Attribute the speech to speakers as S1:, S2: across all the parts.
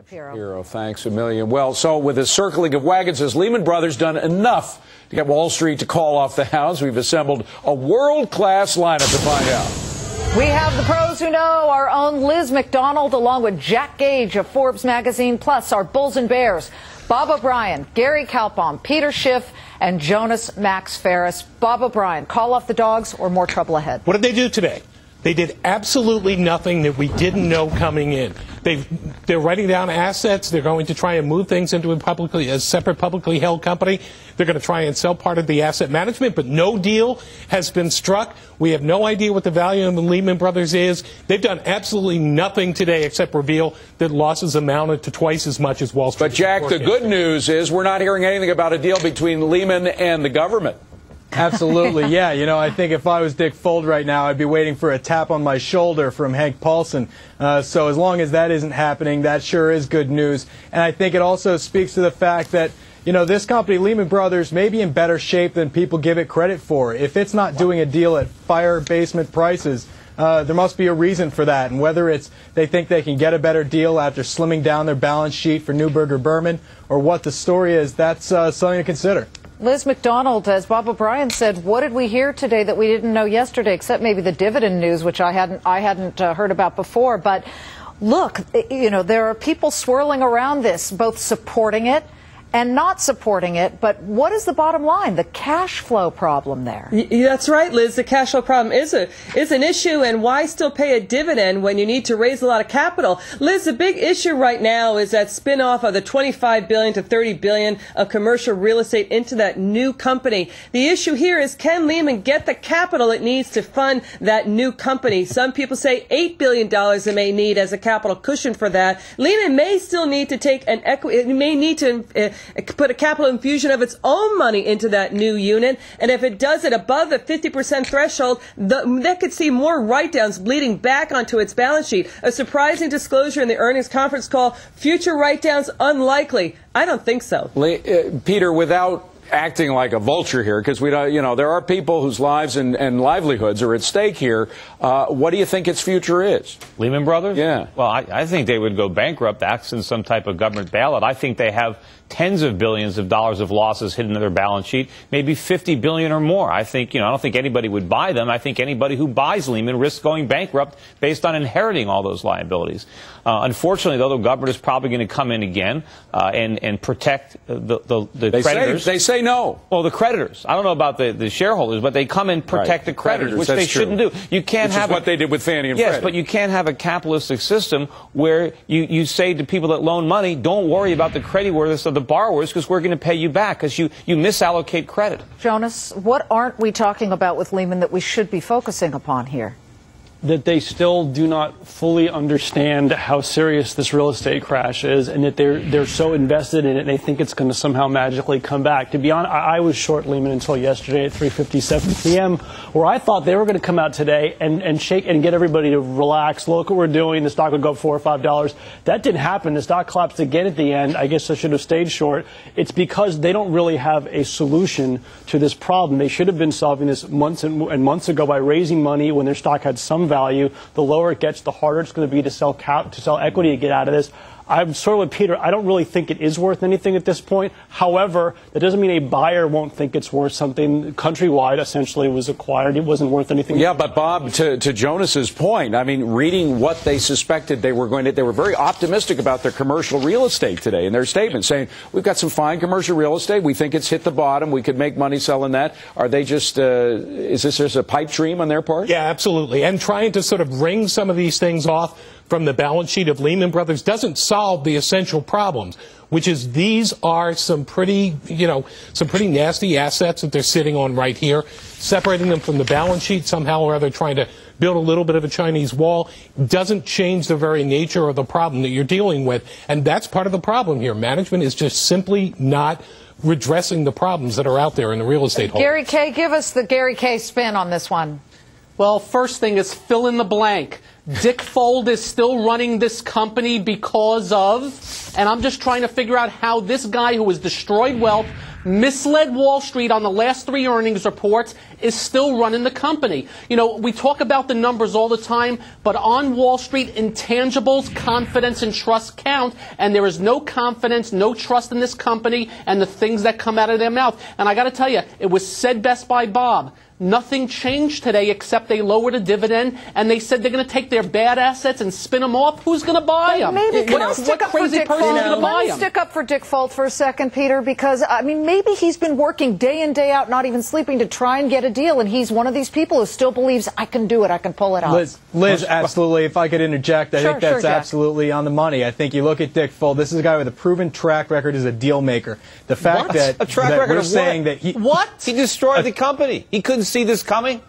S1: Hero, thanks a million. Well, so with the circling of wagons, has Lehman Brothers done enough to get Wall Street to call off the house? We've assembled a world-class lineup to find out.
S2: We have the pros who know, our own Liz McDonald, along with Jack Gage of Forbes magazine, plus our Bulls and Bears, Bob O'Brien, Gary Kalpom, Peter Schiff, and Jonas Max Ferris. Bob O'Brien, call off the dogs or more trouble ahead?
S3: What did they do today? They did absolutely nothing that we didn't know coming in. They're writing down assets. They're going to try and move things into a separate publicly held company. They're going to try and sell part of the asset management, but no deal has been struck. We have no idea what the value of the Lehman Brothers is. They've done absolutely nothing today except reveal that losses amounted to twice as much as Wall Street.
S1: But, Jack, the good news is we're not hearing anything about a deal between Lehman and the government.
S4: Absolutely, yeah. You know, I think if I was Dick Fuld right now, I'd be waiting for a tap on my shoulder from Hank Paulson. So as long as that isn't happening, that sure is good news. And I think it also speaks to the fact that, you know, this company, Lehman Brothers, may be in better shape than people give it credit for. If it's not doing a deal at fire basement prices, there must be a reason for that. And whether it's they think they can get a better deal after slimming down their balance sheet for Neuberger Berman, or what the story is, that's something to consider.
S2: Liz McDonald, as Bob O'Brien said, what did we hear today that we didn't know yesterday, except maybe the dividend news, which I hadn't heard about before. But look, you know, there are people swirling around this, both supporting it and not supporting it. But what is the bottom line? The cash flow problem there.
S5: That's right, Liz. The cash flow problem is an issue, and why still pay a dividend when you need to raise a lot of capital? Liz, the big issue right now is that spin-off of the $25 billion to $30 billion of commercial real estate into that new company. The issue here is, can Lehman get the capital it needs to fund that new company? Some people say $8 billion it may need as a capital cushion for that. Lehman may still need to take an equity, it may need to put a capital infusion of its own money into that new unit, and if it does it above the 50% threshold, that could see more write-downs bleeding back onto its balance sheet. A surprising disclosure in the earnings conference call: future write-downs unlikely. I don't think so.
S1: Peter, without acting like a vulture here, because we don't, you know, there are people whose lives and livelihoods are at stake here. What do you think its future is?
S6: Lehman Brothers?
S1: Yeah.
S6: Well, I think they would go bankrupt, absent some type of government bailout. I think they have tens of billions of dollars of losses hidden in their balance sheet, maybe 50 billion or more. I think, I don't think anybody would buy them. I think anybody who buys Lehman risks going bankrupt based on inheriting all those liabilities. Unfortunately, though, the government is probably going to come in again and protect the creditors.
S1: They say no.
S6: Well, the creditors. I don't know about the shareholders, but they come and protect the creditors, which they shouldn't do. You can't have
S1: what they did with Fannie and Freddie.
S6: Yes, but you can't have a capitalistic system where you say to people that loan money, don't worry about the creditworthiness of the borrowers because we're going to pay you back, because you misallocate credit.
S2: Jonas, what aren't we talking about with Lehman that we should be focusing upon here?
S7: That they still do not fully understand how serious this real estate crash is, and that they're so invested in it, and they think it's going to somehow magically come back. To be honest, I was short Lehman until yesterday at 3:57 p.m., where I thought they were going to come out today and shake and get everybody to relax. Look what we're doing. The stock would go up $4 or $5. That didn't happen. The stock collapsed again at the end. I guess I should have stayed short. It's because they don't really have a solution to this problem. They should have been solving this months and months ago by raising money when their stock had some value. The lower it gets, the harder it's going to be to sell equity to get out of this. I'm sort of with Peter. I don't really think it is worth anything at this point. However, that doesn't mean a buyer won't think it's worth something. Countrywide essentially was acquired. It wasn't worth anything.
S1: Yeah, but Bob, to Jonas's point, I mean, reading what they suspected they were going to, they were very optimistic about their commercial real estate today in their statement, saying, we've got some fine commercial real estate. We think it's hit the bottom. We could make money selling that. Are they just, is this just a pipe dream on their part?
S3: Yeah, absolutely. And trying to sort of wring some of these things off from the balance sheet of Lehman Brothers doesn't solve the essential problems, which is these are some pretty nasty assets that they're sitting on right here. Separating them from the balance sheet somehow or other, trying to build a little bit of a Chinese wall, doesn't change the very nature of the problem that you're dealing with. And that's part of the problem here. Management is just simply not redressing the problems that are out there in the real estate holdings.
S2: Gary Kay, give us the Gary Kay spin on this one.
S8: Well, first thing is fill in the blank. Dick Fuld is still running this company because of, and I'm just trying to figure out how this guy who has destroyed wealth misled Wall Street on the last 3 earnings reports, is still running the company. You know, we talk about the numbers all the time, but on Wall Street, intangibles, confidence, and trust count, and there is no confidence, no trust in this company and the things that come out of their mouth. And I got to tell you, it was said best by Bob. Nothing changed today except they lowered a dividend, and they said they're going to take their bad assets and spin them off. Who's going to buy them?
S2: What crazy person is going to buy them? Let me stick up for Dick Folt for a second, Peter, because, I mean, maybe he's been working day in, day out, not even sleeping, to try and get a deal, and he's one of these people who still believes, I can do it, I can pull it off.
S4: Liz, absolutely. If I could interject, I think that's absolutely on the money. I think you look at Dick Folt, this is a guy with a proven track record as a deal maker. The fact that we're saying that he...
S6: What? He destroyed the company. He couldn't see this coming.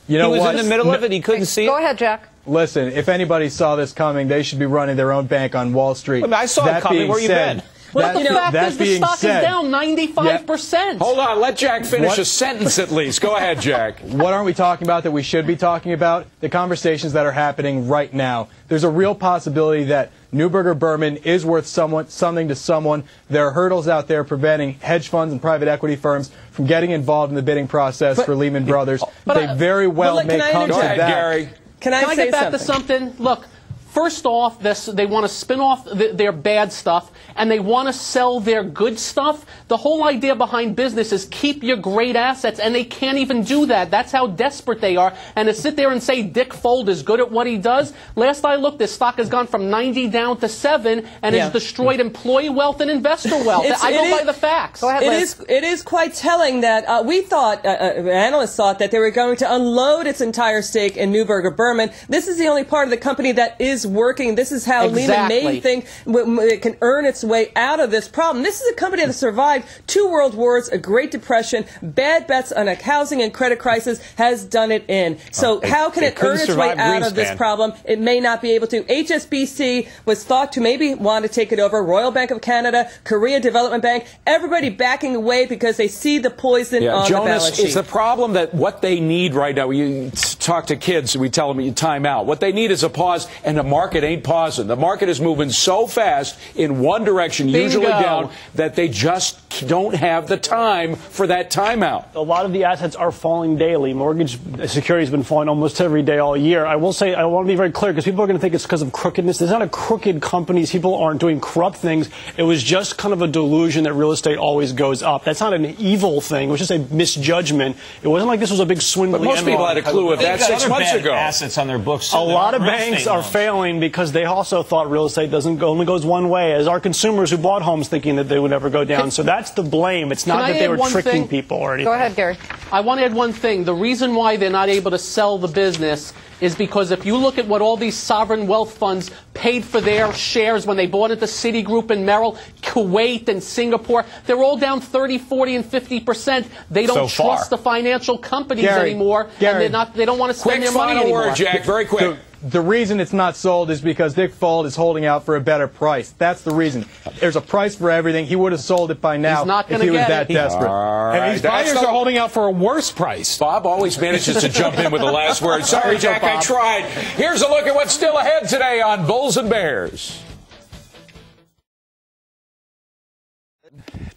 S4: You know,
S6: he was in the middle of it. He couldn't see it.
S2: Go ahead, Jack.
S4: Listen, if anybody saw this coming, they should be running their own bank on Wall Street.
S6: I mean, I saw it coming. Where you been?
S8: Well, the fact is the stock is down 95%.
S1: Hold on. Let Jack finish a sentence at least. Go ahead, Jack.
S4: What aren't we talking about that we should be talking about? The conversations that are happening right now. There's a real possibility that Neuberger Berman is worth something to someone. There are hurdles out there preventing hedge funds and private equity firms from getting involved in the bidding process for Lehman Brothers. They very well may come to that.
S1: Gary.
S8: Can I get back to something? Look. First off, they want to spin off their bad stuff, and they want to sell their good stuff. The whole idea behind business is keep your great assets, and they can't even do that. That's how desperate they are. And to sit there and say Dick Folt is good at what he does, last I looked, this stock has gone from 90 down to 7, and it's destroyed employee wealth and investor wealth. I go by the facts.
S2: Go ahead, Liz.
S5: It is quite telling that we thought, analysts thought, that they were going to unload its entire stake in Neuberger Berman. This is the only part of the company that is working. This is how Lehman may think it can earn its way out of this problem. This is a company that survived 2 world wars, a Great Depression, bad bets on a housing and credit crisis, has done it in. So how can it earn its way out of this problem? It may not be able to. HSBC was thought to maybe want to take it over. Royal Bank of Canada, Korea Development Bank, everybody backing away because they see the poison on the balance sheet.
S1: It's the problem that what they need right now, you talk to kids, we tell them you time out. What they need is a pause, and the market ain't pausing. The market is moving so fast in one direction, usually down, that they just don't have the time for that timeout.
S7: A lot of the assets are falling daily. Mortgage security has been falling almost every day all year. I will say, I want to be very clear, because people are going to think it's because of crookedness. It's not a crooked company. People aren't doing corrupt things. It was just kind of a delusion that real estate always goes up. That's not an evil thing. It was just a misjudgment. It wasn't like this was a big swindling.
S1: But most people had a clue of that 6 months ago.
S6: Assets on their books.
S7: A lot of banks are failing because they also thought real estate only goes one way, as our consumers who bought homes thinking that they would never go down. So that's the blame. It's not that they were tricking people or anything.
S2: Go ahead, Gary.
S8: I want to add one thing. The reason why they're not able to sell the business is because if you look at what all these sovereign wealth funds paid for their shares when they bought into Citigroup and Merrill, Kuwait and Singapore, they're all down 30, 40, and 50%. They don't trust the financial companies anymore, and they don't want to spend their money anymore.
S1: Quick final word, Jack. Very quick.
S4: The reason it's not sold is because Dick Folt is holding out for a better price. That's the reason. There's a price for everything. He would have sold it by now if he was that desperate.
S3: And these buyers are holding out for a worse price.
S1: Bob always manages to jump in with the last word. Sorry, Jack, I tried. Here's a look at what's still ahead today on Bulls and Bears.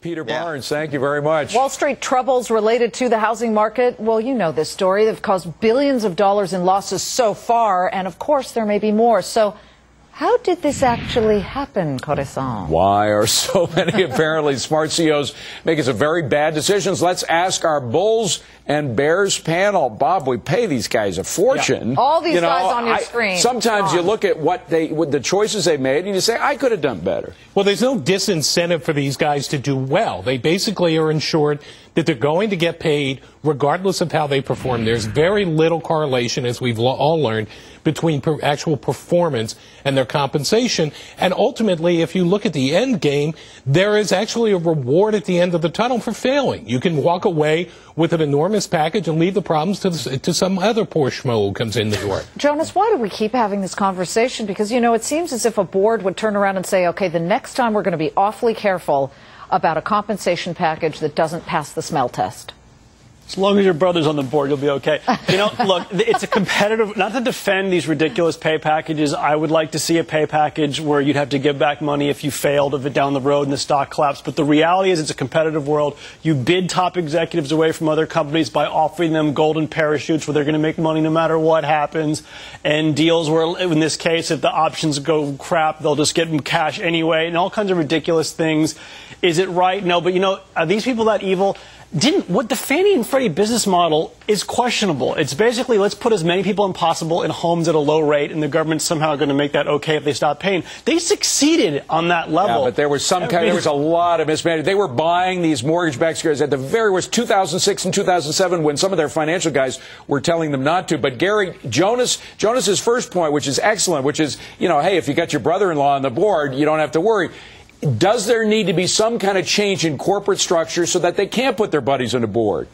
S1: Peter Barnes, thank you very much.
S2: Wall Street troubles related to the housing market. Well, you know this story. They've caused billions of dollars in losses so far, and of course there may be more. So how did this actually happen, Corazon?
S1: Why are so many apparently smart CEOs making some very bad decisions? Let's ask our Bulls and Bears panel. Bob, we pay these guys a fortune.
S2: Yeah. All these guys on your screen.
S1: Sometimes you look at what the choices they made and you say, I could have done better.
S3: Well, there's no disincentive for these guys to do well. They basically are ensured that they're going to get paid regardless of how they perform. There's very little correlation, as we've all learned, between actual performance and their compensation. And ultimately, if you look at the end game, there is actually a reward at the end of the tunnel for failing. You can walk away with an enormous package and leave the problems to some other poor schmo who comes in the door.
S2: Jonas, why do we keep having this conversation? Because, you know, it seems as if a board would turn around and say, okay, the next time we're going to be awfully careful about a compensation package that doesn't pass the smell test.
S7: As long as your brother's on the board, you'll be okay. You know, look, it's a competitive, not to defend these ridiculous pay packages. I would like to see a pay package where you'd have to give back money if you failed of it down the road and the stock collapsed. But the reality is it's a competitive world. You bid top executives away from other companies by offering them golden parachutes where they're going to make money no matter what happens. And deals where, in this case, if the options go crap, they'll just get them cash anyway and all kinds of ridiculous things. Is it right? No, but you know, are these people that evil? What the Fannie and Freddie business model is questionable. It's basically let's put as many people as possible in homes at a low rate, and the government's somehow going to make that okay if they stop paying. They succeeded on that level.
S1: Yeah, but there was there was a lot of mismanagement. They were buying these mortgage-backed securities at the very worst, 2006 and 2007, when some of their financial guys were telling them not to. But Gary, Jonas's first point, which is excellent, which is, you know, hey, if you got your brother-in-law on the board, you don't have to worry. Does there need to be some kind of change in corporate structure so that they can't put their buddies on the board?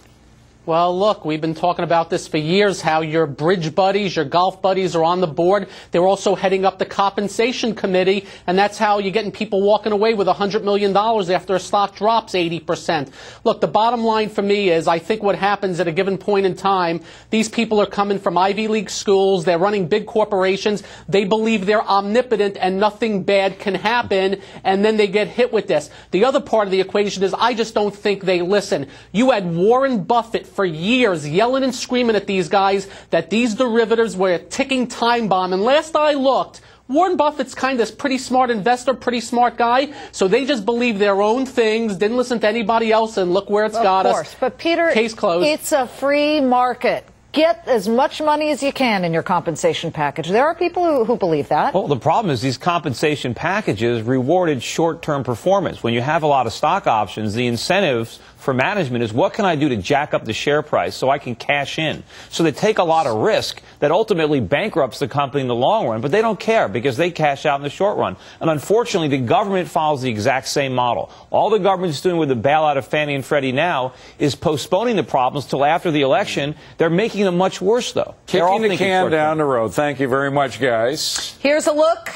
S8: Well, look, we've been talking about this for years, how your bridge buddies, your golf buddies are on the board. They're also heading up the compensation committee, and that's how you're getting people walking away with $100 million after a stock drops 80%. Look, the bottom line for me is I think what happens at a given point in time, these people are coming from Ivy League schools, they're running big corporations, they believe they're omnipotent and nothing bad can happen, and then they get hit with this. The other part of the equation is I just don't think they listen. You had Warren Buffett for years yelling and screaming at these guys that these derivatives were a ticking time bomb. And last I looked, Warren Buffett's kind of pretty smart investor, pretty smart guy. So they just believe their own things, didn't listen to anybody else, and look where it's got us. Of course.
S2: But Peter,
S8: case closed.
S2: It's a free market. Get as much money as you can in your compensation package. There are people who believe that.
S6: Well, the problem is these compensation packages rewarded short-term performance. When you have a lot of stock options, the incentives for management is what can I do to jack up the share price so I can cash in? So they take a lot of risk that ultimately bankrupts the company in the long run, but they don't care because they cash out in the short run. And unfortunately, the government follows the exact same model. All the government's doing with the bailout of Fannie and Freddie now is postponing the problems till after the election. They're making them much worse, though.
S1: Kicking the can down the road. Thank you very much, guys.
S2: Here's a look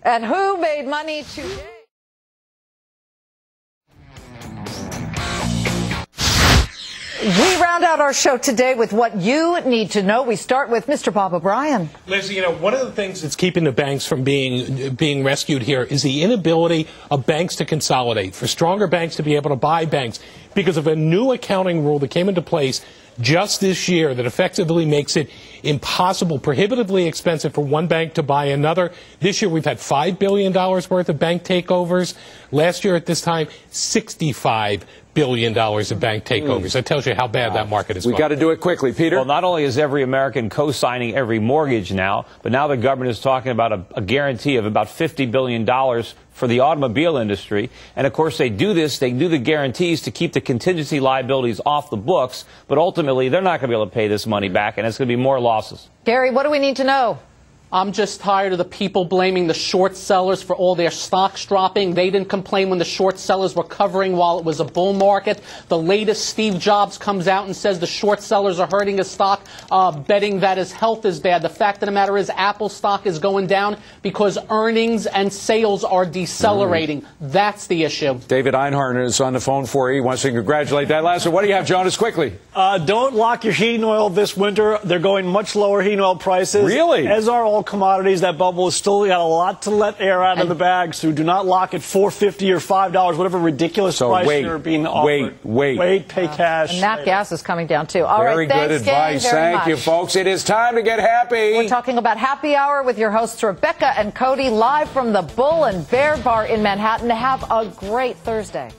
S2: at who made money today. We round out our show today with what you need to know. We start with Mr. Bob O'Brien.
S3: Liz, you know, one of the things that's keeping the banks from being rescued here is the inability of banks to consolidate, for stronger banks to be able to buy banks, because of a new accounting rule that came into place just this year that effectively makes it impossible, prohibitively expensive for one bank to buy another. This year we've had $5 billion worth of bank takeovers. Last year at this time, $65 billion of bank takeovers. That tells you how bad that market is.
S1: We've got to do it quickly, Peter.
S6: Well, not only is every American co-signing every mortgage now, but now the government is talking about a guarantee of about $50 billion for the automobile industry. And, of course, they do this. They do the guarantees to keep the contingency liabilities off the books. But ultimately, they're not going to be able to pay this money back, and it's going to be more losses.
S2: Gary, what do we need to know?
S8: I'm just tired of the people blaming the short sellers for all their stocks dropping. They didn't complain when the short sellers were covering while it was a bull market. The latest Steve Jobs comes out and says the short sellers are hurting his stock, betting that his health is bad. The fact of the matter is Apple stock is going down because earnings and sales are decelerating. That's the issue.
S1: David Einhorn is on the phone for you. He wants to congratulate that last one. What do you have, Jonas, quickly?
S7: Don't lock your heating oil this winter. They're going much lower heating oil prices.
S1: Really?
S7: As are all commodities. That bubble has still got a lot to let air out of the bag, so do not lock at $4.50 or $5, whatever ridiculous price you're being offered. Wait, pay cash.
S2: And that gas is coming down, too. All
S1: very
S2: right, thanks,
S1: good advice. Thank you, folks. It is time to get happy.
S2: We're talking about Happy Hour with your hosts Rebecca and Cody, live from the Bull and Bear Bar in Manhattan. Have a great Thursday.